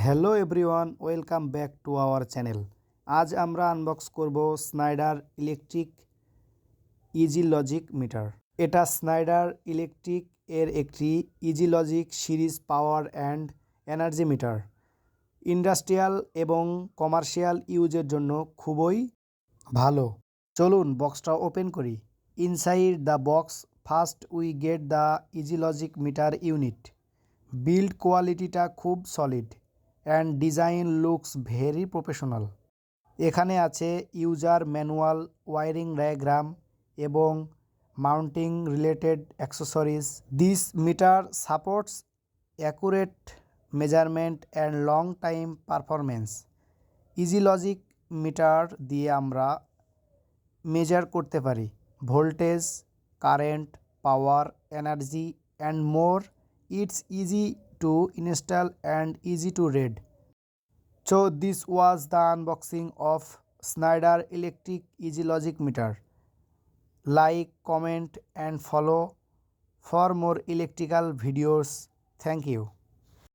Hello everyone, welcome back to our channel. আজ আমরা unbox করব Schneider Electric easy logic meter. এটা Schneider Electric এর একটি easy logic series power and energy meter. Industrial এবং commercial ইউজের জন্য খুবই ভালো। চলুন বক্সটা ওপেন করি। Inside the box first we get the easy logic meter unit. Build কোয়ালিটিটা খুব solid and design looks very professional. এখানে আছে ইউজার ম্যানুয়াল, ওয়ারিং ডায়াগ্রাম এবং mounting related accessories. This metre supports accurate measurement and long time performance. Easy logic meter দিয়ে আমরা measure করতে পারি voltage, current, power, energy and more. It's easy to install and easy to read. So this was the unboxing of Schneider Electric Easy Logic Meter. Like, comment and follow for more electrical videos. Thank you.